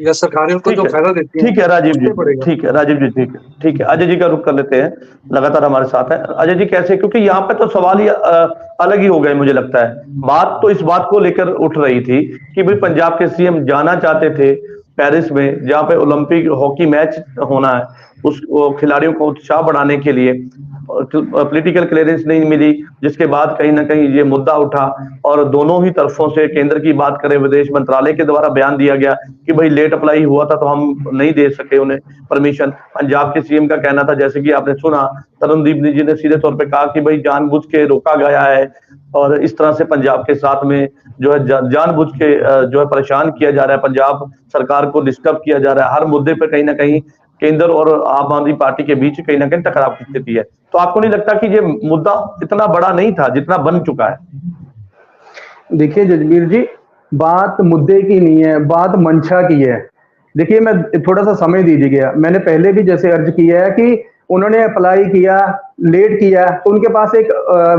या सरकारें उनको जो फायदा देती है। ठीक है राजीव जी, ठीक है राजीव जी, ठीक है। अजय जी का रुख कर लेते हैं, लगातार हमारे साथ है। अजय जी कैसे, क्योंकि यहाँ पे तो सवाल ही अलग ही हो गए, मुझे लगता है। बात तो इस बात को लेकर उठ रही थी कि भाई पंजाब के सीएम जाना चाहते थे पेरिस में, जहाँ पे ओलंपिक हॉकी मैच होना है, उस खिलाड़ियों को उत्साह बढ़ाने के लिए पॉलिटिकल क्लियरेंस नहीं मिली, जिसके बाद कहीं ना कहीं ये मुद्दा उठा और दोनों ही तरफों से, केंद्र की बात करें, विदेश मंत्रालय के द्वारा बयान दिया गया कि भाई लेट अप्लाई हुआ था तो हम नहीं दे सके उन्हें परमिशन। पंजाब के सीएम का कहना था, जैसे कि आपने सुना, तरुणदीप जी ने सीधे तौर पे कहा कि भाई जानबूझ के रोका गया है और इस तरह से पंजाब के साथ में जो है जानबूझ के जो है परेशान किया जा रहा है, पंजाब सरकार को डिस्टर्ब किया जा रहा है, हर मुद्दे पे कहीं ना कहीं केंद्र और आम आदमी पार्टी के बीच कहीं ना कहीं टकराव की स्थिति है। तो आपको नहीं लगता कि ये मुद्दा इतना बड़ा नहीं था जितना बन चुका है? देखिए जजबीर जी, बात मुद्दे की नहीं है, बात मंशा की है। देखिए, मैं थोड़ा सा समय दीजिएगा, मैंने पहले भी जैसे अर्ज किया है कि उन्होंने अप्लाई किया, लेट किया, तो उनके पास एक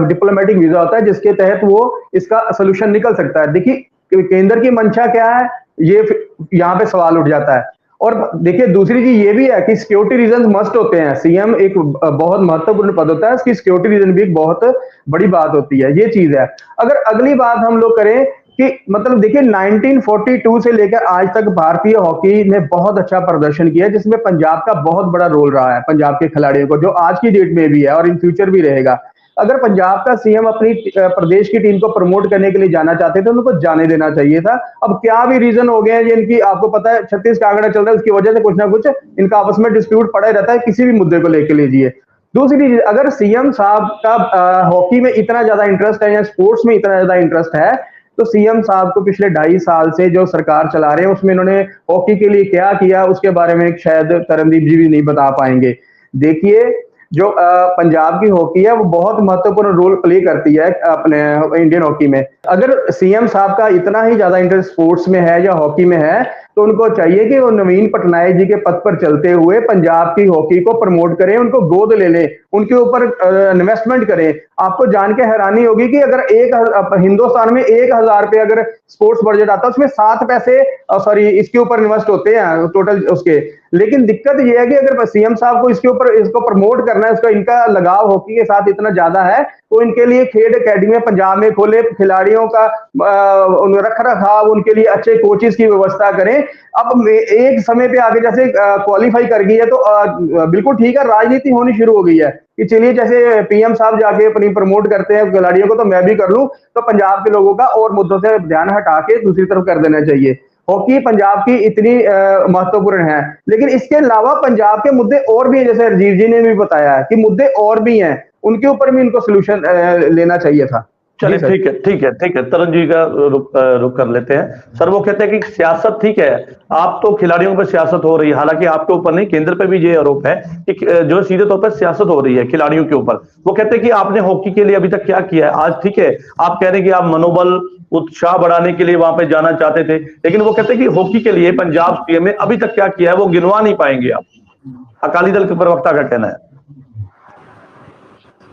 डिप्लोमेटिक वीजा होता है जिसके तहत वो इसका सोल्यूशन निकल सकता है। देखिए केंद्र की मंशा क्या है, ये यहाँ पे सवाल उठ जाता है। और देखिए दूसरी चीज ये भी है कि सिक्योरिटी रीजन मस्ट होते हैं। सीएम एक बहुत महत्वपूर्ण पद होता है, उसकी सिक्योरिटी रीजन भी एक बहुत बड़ी बात होती है, ये चीज है। अगर अगली बात हम लोग करें कि मतलब देखिए 1942 से लेकर आज तक भारतीय हॉकी ने बहुत अच्छा प्रदर्शन किया, जिसमें पंजाब का बहुत बड़ा रोल रहा है, पंजाब के खिलाड़ियों को, जो आज की डेट में भी है और इन फ्यूचर भी रहेगा। अगर पंजाब का सीएम अपनी प्रदेश की टीम को प्रमोट करने के लिए जाना चाहते थे, उनको जाने देना चाहिए था। अब क्या भी रीजन हो गए हैं ये इनकी, आपको पता है 36 का आंकड़ा चल रहा है, उसकी वजह से कुछ ना कुछ इनका आपस में डिस्प्यूट पड़ा रहता है, किसी भी मुद्दे को लेकर लीजिए। दूसरी चीज, अगर सीएम साहब का हॉकी में इतना ज्यादा इंटरेस्ट है या स्पोर्ट्स में इतना ज्यादा इंटरेस्ट है, तो सीएम साहब को पिछले 2.5 साल से जो सरकार चला रहे हैं उसमें इन्होंने हॉकी के लिए क्या किया, उसके बारे में शायद तरनदीप जी भी नहीं बता पाएंगे। देखिए जो पंजाब की हॉकी है वो बहुत महत्वपूर्ण रोल प्ले करती है अपने इंडियन हॉकी में। अगर सीएम साहब का इतना ही ज्यादा इंटरेस्ट स्पोर्ट्स में है या हॉकी में है, तो उनको चाहिए कि वो नवीन पटनायक जी के पथ पर चलते हुए पंजाब की हॉकी को प्रमोट करें, उनको गोद ले लें, उनके ऊपर इन्वेस्टमेंट करें। आपको जान के हैरानी होगी कि अगर हिंदुस्तान में 1000 रुपए अगर स्पोर्ट्स बजट आता है, उसमें 7 पैसे इसके ऊपर इन्वेस्ट होते हैं टोटल उसके। लेकिन दिक्कत यह है कि अगर सीएम साहब को इसके ऊपर इसको प्रमोट करना है, इसका इनका लगाव हॉकी के साथ इतना ज्यादा है, तो इनके लिए खेल अकेडमी पंजाब में खोले, खिलाड़ियों का रख रखाव, उनके लिए अच्छे कोचेस की व्यवस्था करें। अब एक समय पे आगे जैसे क्वालिफाई कर गई है तो बिल्कुल ठीक है, राजनीति होनी शुरू हो गई है कि चलिए जैसे पीएम साहब जाके अपनी प्रमोट करते हैं खिलाड़ियों को, तो मैं भी कर लूं, तो पंजाब के लोगों का और मुद्दों से ध्यान हटा के दूसरी तरफ कर देना चाहिए। हॉकी पंजाब की इतनी महत्वपूर्ण है, लेकिन इसके अलावा पंजाब के मुद्दे और भी हैं, जैसे राजीव जी ने भी बताया कि मुद्दे और भी हैं, उनके ऊपर भी इनको सोल्यूशन लेना चाहिए था। चलिए ठीक है तरन जी का रुक कर लेते हैं। सर वो कहते हैं कि सियासत ठीक है, आप तो खिलाड़ियों पर सियासत हो रही है, हालांकि आपके ऊपर नहीं, केंद्र पे भी ये आरोप है कि जो सीधे तौर पर सियासत हो रही है खिलाड़ियों के ऊपर। वो कहते हैं कि आपने हॉकी के लिए अभी तक क्या किया है? आज ठीक है आप कह रहे हैं कि आप मनोबल उत्साह बढ़ाने के लिए वहां पे जाना चाहते थे, लेकिन वो कहते हैं कि हॉकी के लिए पंजाब सीएम ने अभी तक क्या किया है वो गिनवा नहीं पाएंगे आप। अकाली दल के प्रवक्ता का कहना है।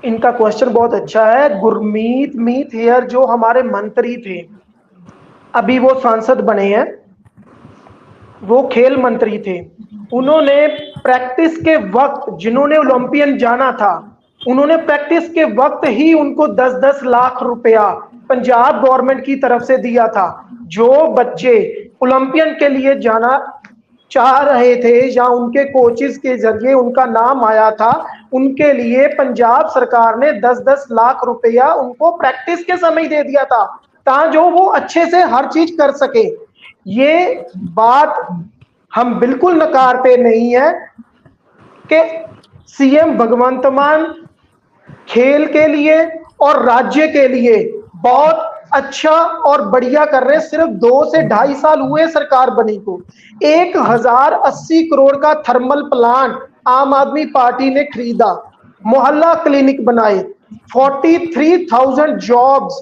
इनका क्वेश्चन बहुत अच्छा है। गुरमीत मीत हेयर जो हमारे मंत्री थे, अभी वो सांसद बने हैं, वो खेल मंत्री थे, उन्होंने प्रैक्टिस के वक्त, जिन्होंने ओलंपियन जाना था, उन्होंने प्रैक्टिस के वक्त ही उनको 10-10 लाख रुपया पंजाब गवर्नमेंट की तरफ से दिया था। जो बच्चे ओलंपियन के लिए जाना चाह रहे थे या उनके कोचेस के जरिए उनका नाम आया था, उनके लिए पंजाब सरकार ने 10-10 लाख रुपया उनको प्रैक्टिस के समय दे दिया था, ताकि जो वो अच्छे से हर चीज कर सके। ये बात हम बिल्कुल नकारते नहीं है कि सीएम भगवंत मान खेल के लिए और राज्य के लिए बहुत अच्छा और बढ़िया कर रहे हैं। सिर्फ 2 से 2.5 साल हुए सरकार बनी को। 1080 करोड़ का थर्मल प्लांट आम आदमी पार्टी ने खरीदा, मोहल्ला क्लिनिक बनाए, 43,000 जॉब्स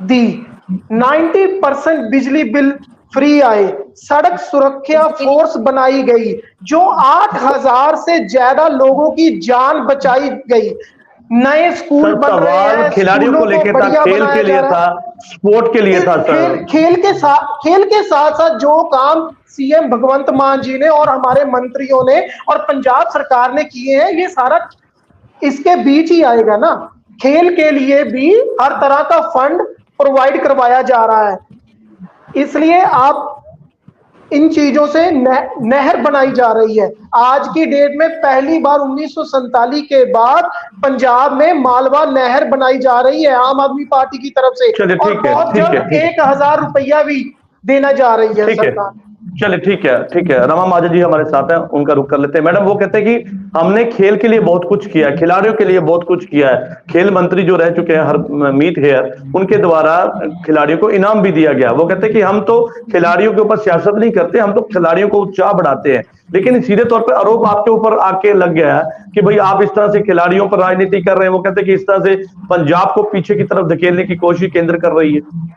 दी, 90% बिजली बिल फ्री आए, सड़क सुरक्षा फोर्स बनाई गई, जो 8000 से ज्यादा लोगों की जान बचाई गई, नए स्कूल बन रहे हैं, खिलाड़ियों को लेकर था, खेल के लिए था, स्पोर्ट के लिए था सर। खेल के साथ साथ जो काम सीएम भगवंत मान जी ने और हमारे मंत्रियों ने और पंजाब सरकार ने किए हैं, ये सारा इसके बीच ही आएगा ना। खेल के लिए भी हर तरह का फंड प्रोवाइड करवाया जा रहा है, इसलिए आप इन चीजों से नहर बनाई जा रही है। आज की डेट में पहली बार 1947 के बाद पंजाब में मालवा नहर बनाई जा रही है आम आदमी पार्टी की तरफ से, और बहुत जल्द 1000 रुपया भी देना जा रही है सरकार। चलिए ठीक है, रमा महाजन जी हमारे साथ हैं, उनका रुख कर लेते हैं। मैडम, वो कहते हैं कि हमने खेल के लिए बहुत कुछ किया है, खिलाड़ियों के लिए बहुत कुछ किया है। खेल मंत्री जो रह चुके हैं हरमीत हेयर, उनके द्वारा खिलाड़ियों को इनाम भी दिया गया। वो कहते हैं कि हम तो खिलाड़ियों के ऊपर सियासत नहीं करते, हम तो खिलाड़ियों को उत्साह बढ़ाते हैं। लेकिन सीधे तौर पर आरोप आपके ऊपर आके लग गया है कि भाई आप इस तरह से खिलाड़ियों पर राजनीति कर रहे हैं। वो कहते हैं कि इस तरह से पंजाब को पीछे की तरफ धकेलने की कोशिश केंद्र कर रही है।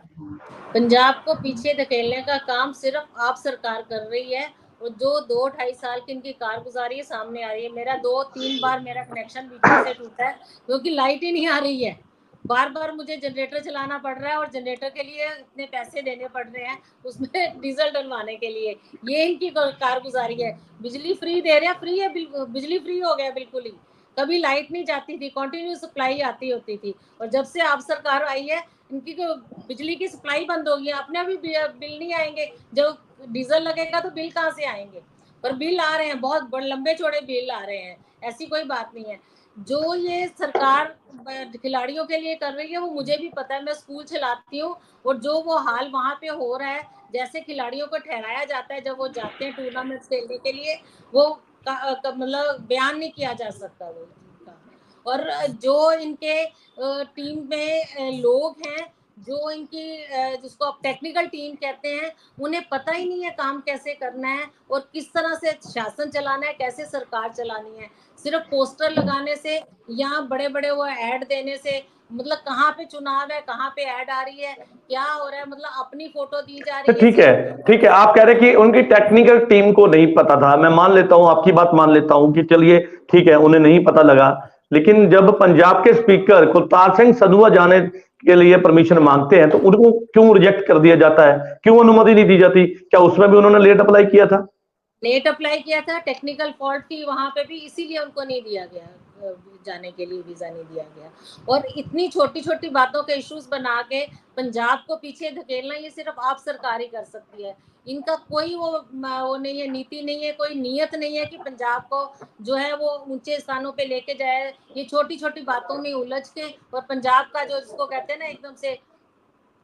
पंजाब को पीछे धकेलने का काम सिर्फ आप सरकार कर रही है, और जो 2-2.5 साल की इनकी कारगुजारी सामने आ रही है। मेरा 2-3 बार मेरा कनेक्शन बिजली से टूटा है क्योंकि लाइट ही नहीं आ रही है। बार बार मुझे जनरेटर चलाना पड़ रहा है, और जनरेटर के लिए इतने पैसे देने पड़ रहे हैं उसमें डीजल डलवाने के लिए। ये इनकी कारगुजारी है। बिजली फ्री दे रहे हैं, फ्री है, बिजली फ्री हो गया बिल्कुल ही। कभी लाइट नहीं जाती थी, कंटिन्यू सप्लाई आती होती थी, और जब से आप सरकार आई है इनकी बिजली की सप्लाई बंद हो गई है। अपने अभी बिल नहीं आएंगे, जब डीजल लगेगा तो बिल कहाँ से आएंगे? पर बिल आ रहे हैं, बहुत बड़े लंबे चौड़े बिल आ रहे हैं, ऐसी कोई बात नहीं है। जो ये सरकार खिलाड़ियों के लिए कर रही है वो मुझे भी पता है, मैं स्कूल चलाती हूँ, और जो वो हाल वहाँ पे हो रहा है, जैसे खिलाड़ियों को ठहराया जाता है जब वो जाते हैं टूर्नामेंट खेलने के लिए, वो मतलब बयान नहीं किया जा सकता वो। और जो इनके टीम में लोग हैं, जो इनकी जिसको आप टेक्निकल टीम कहते हैं, उन्हें पता ही नहीं है काम कैसे करना है और किस तरह से शासन चलाना है, कैसे सरकार चलानी है। सिर्फ पोस्टर लगाने से या बड़े बड़े वो ऐड देने से, मतलब कहाँ पे चुनाव है, कहाँ पे ऐड आ रही है, क्या हो रहा है, मतलब अपनी फोटो दी जा तो रही है। ठीक है, आप कह रहे हैं कि उनकी टेक्निकल टीम को नहीं पता था। मैं मान लेता हूं, आपकी बात मान लेता हूं कि चलिए ठीक है, उन्हें नहीं पता लगा। लेकिन जब पंजाब के स्पीकर कुलतार सिंह संधवा जाने के लिए परमिशन मांगते हैं तो उनको क्यों रिजेक्ट कर दिया जाता है, क्यों अनुमति नहीं दी जाती? क्या उसमें भी उन्होंने लेट अप्लाई किया था? लेट अप्लाई किया था, टेक्निकल फॉल्ट थी वहां पे भी, इसीलिए उनको नहीं दिया गया, जाने के लिए वीजा नहीं दिया गया। और इतनी छोटी छोटी बातों के इश्यूज बना के पंजाब को पीछे धकेलना, ये सिर्फ आप सरकार ही कर सकती है। इनका कोई वो नहीं है, नीति नहीं है, कोई नियत नहीं है कि पंजाब को जो है वो ऊंचे स्थानों पे लेके जाए। ये छोटी छोटी बातों में उलझ के, और पंजाब का जो जिसको कहते हैं ना, एकदम से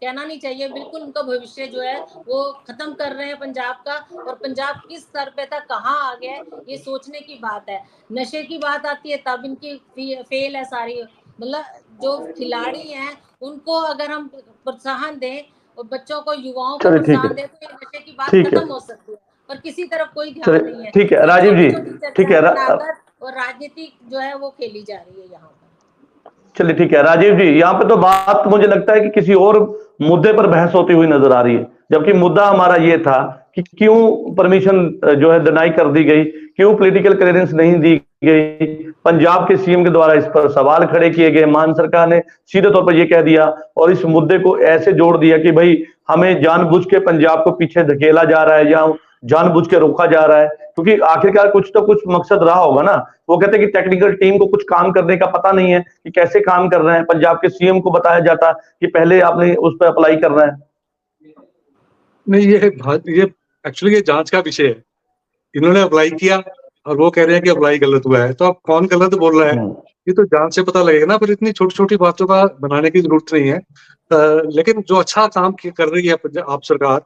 कहना नहीं चाहिए, बिल्कुल उनका भविष्य जो है वो खत्म कर रहे हैं पंजाब का। और पंजाब किस स्तर पे था, कहाँ आ गया है, ये सोचने की बात है। नशे की बात आती है तब इनकी फेल है सारी। मतलब जो खिलाड़ी हैं उनको अगर हम प्रोत्साहन दें और बच्चों को, युवाओं को प्रोत्साहन दें, तो ये नशे की बात खत्म हो सकती है। पर किसी तरफ कोई ध्यान नहीं है। ठीक है राजीव जी, ठीक है, और राजनीति जो है वो खेली जा रही है यहाँ पर। चलिए ठीक है राजीव जी, यहाँ पे तो बात मुझे लगता है कि किसी और मुद्दे पर बहस होती हुई नजर आ रही है, जबकि मुद्दा हमारा ये था कि क्यों परमिशन जो है डिनाई कर दी गई, क्यों पॉलिटिकल क्लियरेंस नहीं दी गई। पंजाब के सीएम के द्वारा इस पर सवाल खड़े किए गए, मान सरकार ने सीधे तौर पर यह कह दिया और इस मुद्दे को ऐसे जोड़ दिया कि भाई हमें जानबूझ के पंजाब को पीछे धकेला जा रहा है या जानबूझ के रोका जा रहा है, क्योंकि आखिरकार कुछ तो कुछ मकसद रहा होगा ना। वो कहते हैं कि टेक्निकल टीम को कुछ काम करने का पता नहीं है कि कैसे काम कर रहे हैं। पंजाब के सीएम को बताया जाता कि पहले आपने उस पर अप्लाई करना है। नहीं, ये एक्चुअली ये जांच का विषय है। इन्होंने अप्लाई किया और वो कह रहे हैं कि अप्लाई गलत हुआ है, तो अब कौन गलत बोल रहा है ये तो जांच से पता लगेगा ना। पर इतनी छोटी छोटी बातों का बनाने की जरूरत नहीं है। लेकिन जो अच्छा काम कर रही है पंजाब सरकार,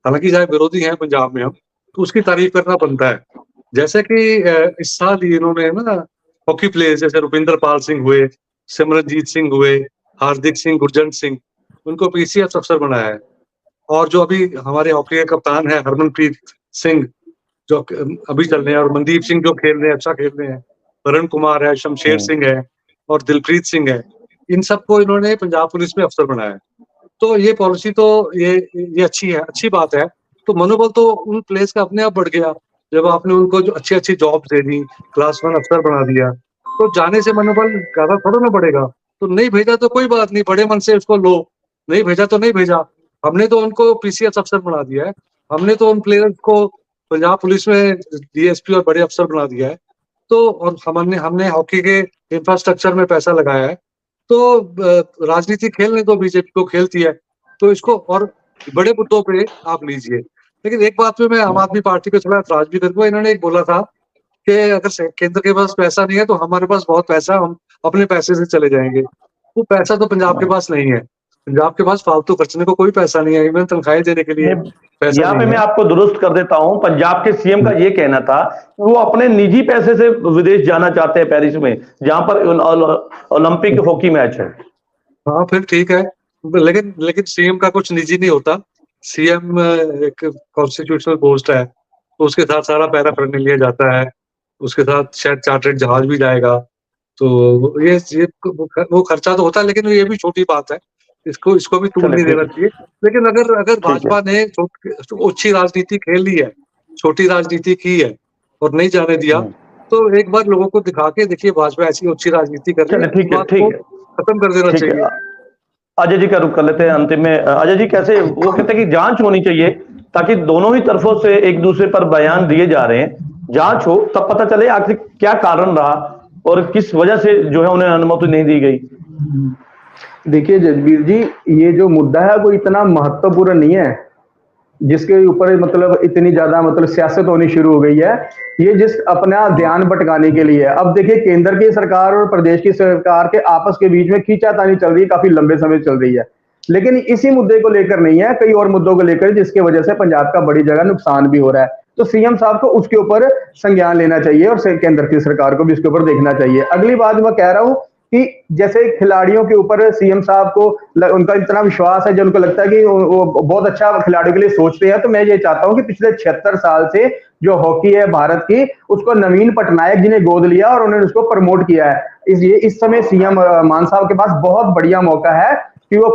हालांकि चाहे विरोधी हैं पंजाब में हम, तो उसकी तारीफ करना बनता है। जैसे कि इस साल ही इन्होंने ना हॉकी प्लेयर्स जैसे रुपिंदर पाल सिंह हुए, सिमरनजीत सिंह हुए, हार्दिक सिंह, गुरजंट सिंह, उनको पीसीएस अफसर बनाया है। और जो अभी हमारे हॉकी के कप्तान है हरमनप्रीत सिंह जो अभी चल रहे हैं, और मनदीप सिंह जो खेल रहे हैं, अच्छा खेल रहे हैं, वरुण कुमार है, शमशेर सिंह है और दिलप्रीत सिंह है, इन सबको इन्होंने पंजाब पुलिस में अफसर बनाया है। तो ये पॉलिसी तो ये अच्छी है, अच्छी बात है। तो मनोबल तो उन प्लेयर्स का अपने आप बढ़ गया जब आपने उनको जो अच्छी अच्छी जॉब दे दी, क्लास 1 अफसर बना दिया, तो जाने से मनोबल ज्यादा थोड़ा ना बढ़ेगा। तो नहीं भेजा तो कोई बात नहीं, बड़े मन से उसको लो, नहीं भेजा तो नहीं भेजा, हमने तो उनको पीसीएस अफसर बना दिया है, हमने तो उन प्लेयर्स को पंजाब पुलिस में डीएसपी और बड़े अफसर बना दिया है। तो और हमने हॉकी के इंफ्रास्ट्रक्चर में पैसा लगाया है। तो राजनीति खेलने तो बीजेपी को खेलती है, तो इसको और बड़े मुद्दों पे आप लीजिए। लेकिन एक बात पे मैं आम आदमी पार्टी पे थोड़ा एतराज भी करूंगा। इन्होंने एक बोला था कि अगर केंद्र के पास पैसा नहीं है तो हमारे पास बहुत पैसा, हम अपने पैसे से चले जाएंगे। वो पैसा तो पंजाब के पास नहीं है। पंजाब के पास फालतू खर्चने को कोई पैसा नहीं है, इवन तनख्वाहें देने के लिए पैसा यहाँ पे नहीं मैं है। आपको दुरुस्त कर देता हूँ। पंजाब के सीएम का ये कहना था कि वो अपने निजी पैसे से विदेश जाना चाहते हैं, पेरिस में, जहां पर ओलंपिक हॉकी मैच है। हाँ फिर ठीक है, लेकिन लेकिन सीएम का कुछ निजी नहीं होता। सीएम एक कॉन्स्टिट्यूशनल पोस्ट है, तो उसके साथ सारा पैरा लिया जाता है, उसके साथ शायद चार्टर्ड जहाज भी जाएगा। तो ये वो खर्चा तो होता है, लेकिन ये भी छोटी बात है, इसको इसको भी टूट चलिए नहीं ठीक देना है, चाहिए। लेकिन अगर अगर ठीक है। भाजपा ने अच्छी राजनीति खेल ली है, छोटी राजनीति की है और नहीं जाने दिया, तो एक बार लोगों को दिखा के देखिए भाजपा ऐसी अच्छी राजनीति कर रही है, चलिए इस बात को ठीक है, खत्म कर देना ठीक चाहिए। है। अजय जी का रुख कर लेते हैं अंतिम में। अजय जी, कैसे वो कहते हैं कि जांच होनी चाहिए, ताकि दोनों ही तरफों से एक दूसरे पर बयान दिए जा रहे हैं, जांच हो तब पता चले आखिर क्या कारण रहा और किस वजह से जो है उन्हें अनुमति नहीं दी गई। देखिए जसबीर जी, ये जो मुद्दा है वो इतना महत्वपूर्ण नहीं है जिसके ऊपर मतलब इतनी ज्यादा मतलब सियासत होनी शुरू हो गई है। ये जिस अपना ध्यान भटकाने के लिए है। अब देखिए केंद्र की सरकार और प्रदेश की सरकार के आपस के बीच में खींचातानी चल रही है, काफी लंबे समय चल रही है, लेकिन इसी मुद्दे को लेकर नहीं है, कई और मुद्दों को लेकर, जिसकी वजह से पंजाब का बड़ी जगह नुकसान भी हो रहा है। तो सीएम साहब को उसके ऊपर संज्ञान लेना चाहिए और केंद्र की सरकार को भी इसके ऊपर देखना चाहिए। अगली बात मैं कह रहा हूं कि जैसे खिलाड़ियों के ऊपर सीएम साहब को उनका इतना विश्वास है, जो उनको लगता है कि वो बहुत अच्छा खिलाड़ियों के लिए सोचते हैं, तो मैं ये चाहता हूं कि पिछले 76 साल से जो हॉकी है भारत की, उसको नवीन पटनायक जी ने गोद लिया और उन्होंने उसको प्रमोट किया है। इस समय सीएम मान साहब के पास बहुत बढ़िया मौका है कि वो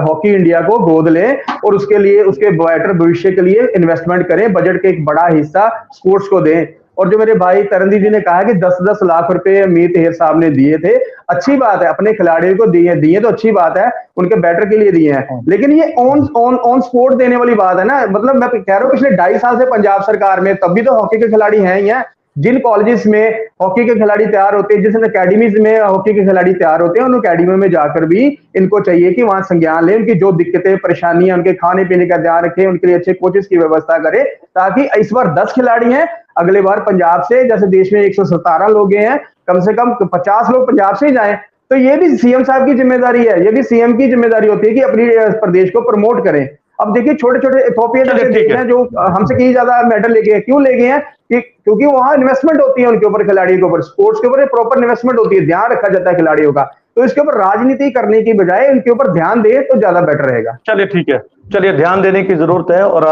हॉकी इंडिया को गोद लें और उसके लिए उसके बेटर भविष्य के लिए इन्वेस्टमेंट करें, बजट के एक बड़ा हिस्सा स्पोर्ट्स को दें। और जो मेरे भाई तरनदीप जी ने कहा कि 10-10 लाख रुपए मीत हेर साहब ने दिए थे, अच्छी बात है, अपने खिलाड़ियों को दिए तो अच्छी बात है, उनके बेटर के लिए दिए हैं, लेकिन ये ऑन स्पोर्ट देने वाली बात है ना। मतलब मैं कह रहा हूँ पिछले 2.5 साल से पंजाब सरकार में तब भी तो हॉकी के खिलाड़ी हैं ही हैं। जिन कॉलेजेस में हॉकी के खिलाड़ी तैयार होते हैं, जिस अकेडमीज में हॉकी के खिलाड़ी तैयार होते हैं, उन अकेडमी में जाकर भी इनको चाहिए कि वहां संज्ञान लें, उनकी जो दिक्कतें परेशानियां, उनके खाने पीने का ध्यान रखें, उनके लिए अच्छे कोचेस की व्यवस्था करें, ताकि इस बार 10 खिलाड़ी हैं, अगले बार पंजाब से, जैसे देश में 117 लोग हैं, कम से कम 50 लोग पंजाब से ही जाएं। तो ये भी सीएम साहब की जिम्मेदारी है, ये भी सीएम की जिम्मेदारी होती है कि अपनी प्रदेश को प्रमोट करें। अब देखिए छोटे छोटे इथोपिया जैसे देश हैं जो हमसे कहीं ज्यादा मेडल लेके हैं, क्यों लेके हैं? क्योंकि वहां इन्वेस्टमेंट होती है उनके ऊपर, खिलाड़ियों के ऊपर, स्पोर्ट्स के ऊपर प्रॉपर इन्वेस्टमेट होती है, ध्यान रखा जाता है खिलाड़ियों का। तो इसके ऊपर राजनीति करने की बजाय इनके ऊपर ध्यान दे तो ज्यादा बेटर रहेगा। चलिए ठीक है, चलिए ध्यान देने की जरूरत है। और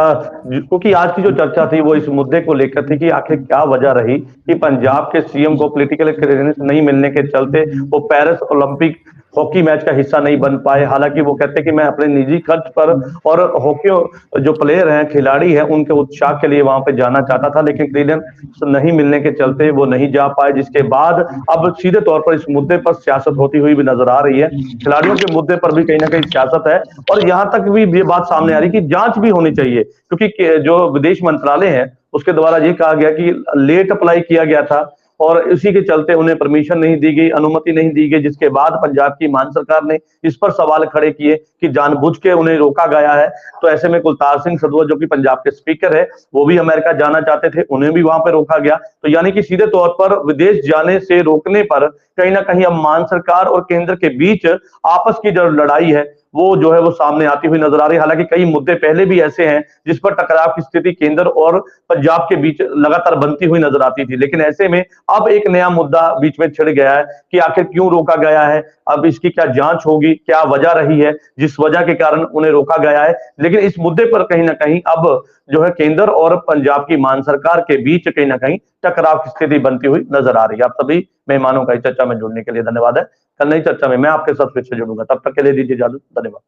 क्योंकि आज की जो चर्चा थी वो इस मुद्दे को लेकर थी कि आखिर क्या वजह रही कि पंजाब के सीएम को पॉलिटिकल क्लियरेंस नहीं मिलने के चलते वो पेरिस ओलंपिक हॉकी मैच का हिस्सा नहीं बन पाए। हालांकि वो कहते हैं कि मैं अपने निजी खर्च पर और हॉकी जो प्लेयर हैं, खिलाड़ी हैं, उनके उत्साह के लिए वहां पे जाना चाहता था, लेकिन क्लियरेंस नहीं मिलने के चलते वो नहीं जा पाए, जिसके बाद अब सीधे तौर पर इस मुद्दे पर सियासत होती हुई भी नजर आ रही है। खिलाड़ियों के मुद्दे पर भी कहीं ना कहीं सियासत है और यहाँ तक भी ये बात सामने आ रही है कि जांच भी होनी चाहिए, क्योंकि जो विदेश मंत्रालय है उसके द्वारा ये कहा गया कि लेट अप्लाई किया गया था और इसी के चलते उन्हें परमिशन नहीं दी गई, अनुमति नहीं दी गई, जिसके बाद पंजाब की मान सरकार ने इस पर सवाल खड़े किए कि जानबूझ के उन्हें रोका गया है। तो ऐसे में कुलतार सिंह संधवा जो कि पंजाब के स्पीकर है, वो भी अमेरिका जाना चाहते थे, उन्हें भी वहां पर रोका गया। तो यानी कि सीधे तौर पर विदेश जाने से रोकने पर कहीं ना कहीं अब मान सरकार और केंद्र के बीच आपस की जो लड़ाई है वो जो है वो सामने आती हुई नजर आ रही है। हालांकि कई मुद्दे पहले भी ऐसे हैं जिस पर टकराव की स्थिति केंद्र और पंजाब के बीच लगातार बनती हुई नजर आती थी, लेकिन ऐसे में अब एक नया मुद्दा बीच में छिड़ गया है कि आखिर क्यों रोका गया है, अब इसकी क्या जांच होगी, क्या वजह रही है जिस वजह के कारण उन्हें रोका गया है। लेकिन इस मुद्दे पर कहीं ना कहीं अब जो है केंद्र और पंजाब की मान सरकार के बीच कहीं ना कहीं टकराव की स्थिति बनती हुई नजर आ रही है। आप सभी मेहमानों का इस चर्चा में जुड़ने के लिए धन्यवाद है। कल नई चर्चा में मैं आपके साथ फिर से जुड़ूंगा, तब तक के लिए दीजिए इजाजत, धन्यवाद।